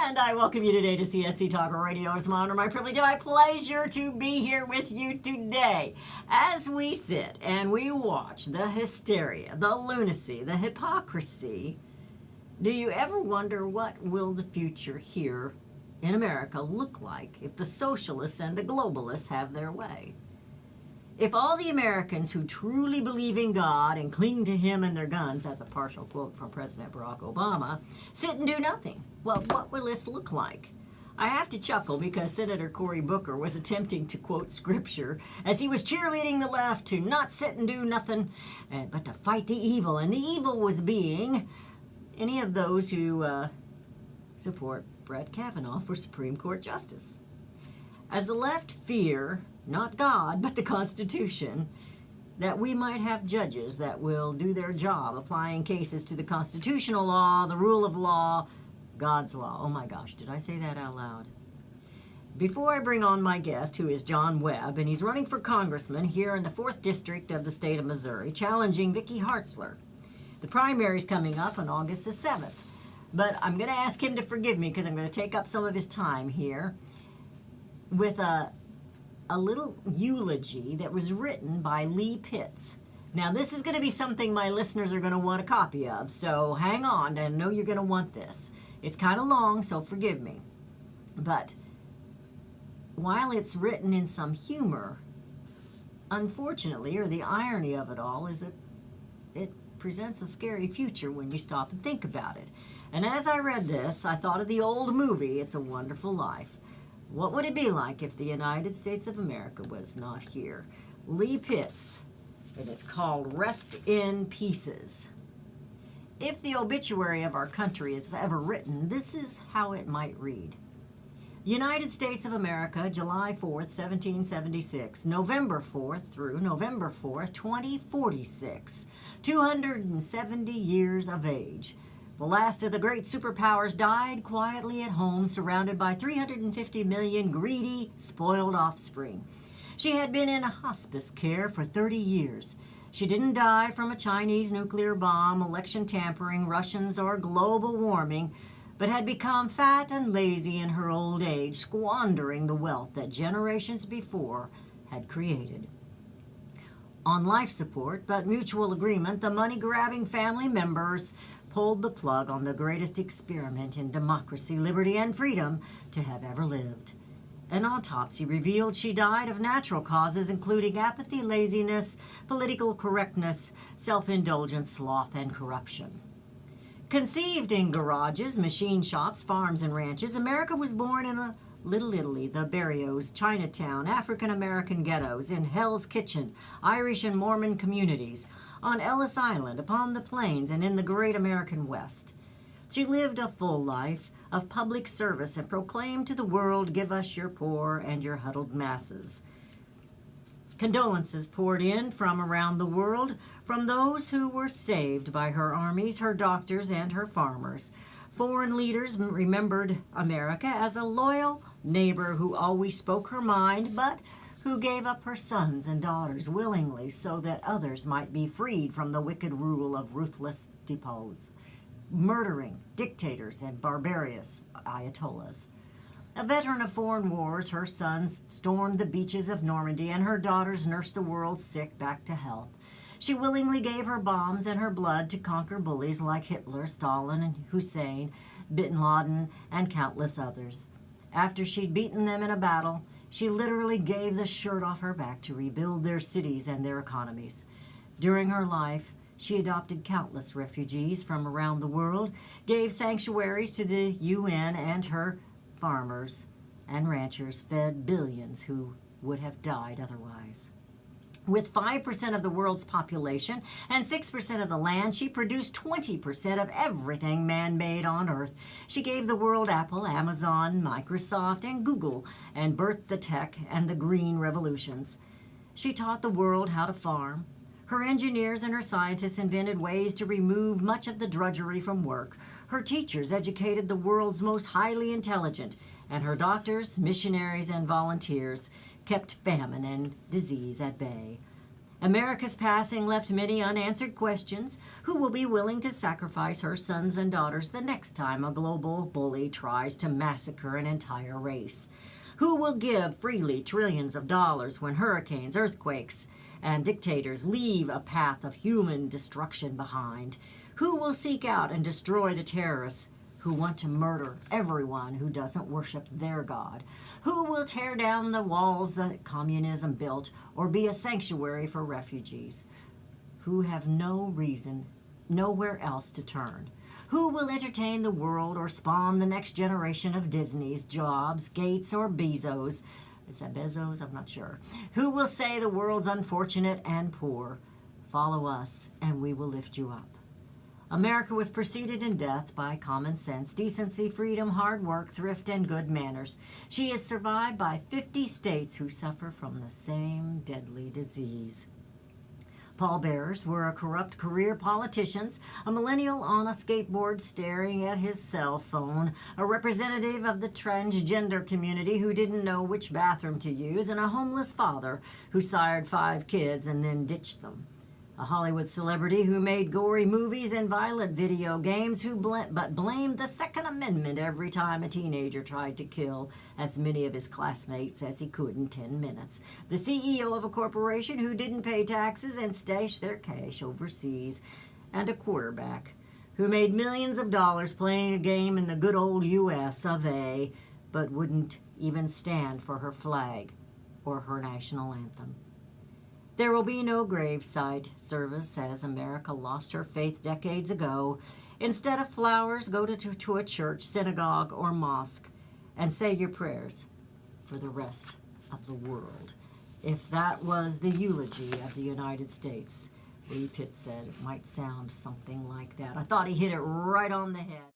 And I welcome you today to CSC Talk Radio. It's my honor, my privilege, and my pleasure to be here with you today. As we sit and we watch the hysteria, the lunacy, the hypocrisy, do you ever wonder what will the future here in America look like if the socialists and the globalists have their way? If all the Americans who truly believe in God and cling to Him and their guns, that's a partial quote from President Barack Obama, sit and do nothing, well, what will this look like? I have to chuckle because Senator Cory Booker was attempting to quote scripture as he was cheerleading the left to not sit and do nothing, but to fight the evil. And the evil was being any of those who support Brett Kavanaugh for Supreme Court Justice. As the left fear not God, but the Constitution, that we might have judges that will do their job applying cases to the constitutional law, the rule of law, God's law. Oh my gosh, did I say that out loud? Before I bring on my guest, who is John Webb, and he's running for congressman here in the 4th District of the state of Missouri, challenging Vicky Hartzler. The primary's coming up on August the 7th. But I'm going to ask him to forgive me because I'm going to take up some of his time here with a little eulogy that was written by Lee Pitts. Now, this is going to be something my listeners are going to want a copy of, so hang on, I know you're going to want this. It's kind of long, so forgive me. But while it's written in some humor, unfortunately, or the irony of it all, is that it presents a scary future when you stop and think about it. And as I read this, I thought of the old movie, It's a Wonderful Life. What would it be like if the United States of America was not here? Lee Pitts, and it's called Rest in Pieces. If the obituary of our country is ever written, this is how it might read. United States of America, July 4th, 1776, November 4th through November 4th, 2046, 270 years of age. The last of the great superpowers died quietly at home, surrounded by 350 million greedy, spoiled offspring. She had been in hospice care for 30 years. She didn't die from a Chinese nuclear bomb, election tampering, Russians, or global warming, but had become fat and lazy in her old age, squandering the wealth that generations before had created. On life support, but mutual agreement, the money-grabbing family members pulled the plug on the greatest experiment in democracy, liberty, and freedom to have ever lived. An autopsy revealed she died of natural causes, including apathy, laziness, political correctness, self-indulgence, sloth, and corruption. Conceived in garages, machine shops, farms, and ranches, America was born in a Little Italy, the Barrios, Chinatown, African-American ghettos, in Hell's Kitchen, Irish and Mormon communities, on Ellis Island, upon the plains, and in the great American West. She lived a full life of public service and proclaimed to the world, "Give us your poor and your huddled masses." Condolences poured in from around the world from those who were saved by her armies, her doctors, and her farmers. Foreign leaders remembered America as a loyal neighbor who always spoke her mind, but who gave up her sons and daughters willingly so that others might be freed from the wicked rule of ruthless depots, murdering dictators and barbarous ayatollahs. A veteran of foreign wars, her sons stormed the beaches of Normandy, and her daughters nursed the world's sick back to health. She willingly gave her bombs and her blood to conquer bullies like Hitler, Stalin, and Hussein, bin Laden, and countless others. After she'd beaten them in a battle, she literally gave the shirt off her back to rebuild their cities and their economies. During her life, she adopted countless refugees from around the world, gave sanctuaries to the UN, and her farmers and ranchers fed billions who would have died otherwise. With 5% of the world's population and 6% of the land, she produced 20% of everything man-made on Earth. She gave the world Apple, Amazon, Microsoft, and Google, and birthed the tech and the green revolutions. She taught the world how to farm. Her engineers and her scientists invented ways to remove much of the drudgery from work. Her teachers educated the world's most highly intelligent, and her doctors, missionaries, and volunteers kept famine and disease at bay. America's passing left many unanswered questions. Who will be willing to sacrifice her sons and daughters the next time a global bully tries to massacre an entire race? Who will give freely trillions of dollars when hurricanes, earthquakes, and dictators leave a path of human destruction behind? Who will seek out and destroy the terrorists who want to murder everyone who doesn't worship their God? Who will tear down the walls that communism built or be a sanctuary for refugees who have no reason, nowhere else to turn? Who will entertain the world or spawn the next generation of Disney's, Jobs, Gates, or Bezos? Is that Bezos? I'm not sure. Who will say the world's unfortunate and poor? Follow us, and we will lift you up. America was preceded in death by common sense, decency, freedom, hard work, thrift, and good manners. She is survived by 50 states who suffer from the same deadly disease. Pallbearers were corrupt career politicians, a millennial on a skateboard staring at his cell phone, a representative of the transgender community who didn't know which bathroom to use, and a homeless father who sired 5 kids and then ditched them. A Hollywood celebrity who made gory movies and violent video games but blamed the Second Amendment every time a teenager tried to kill as many of his classmates as he could in 10 minutes. The CEO of a corporation who didn't pay taxes and stashed their cash overseas. And a quarterback who made millions of dollars playing a game in the good old U.S. of A. but wouldn't even stand for her flag or her national anthem. There will be no graveside service as America lost her faith decades ago. Instead of flowers, go to a church, synagogue, or mosque and say your prayers for the rest of the world. If that was the eulogy of the United States, Lee Pitt said it might sound something like that. I thought he hit it right on the head.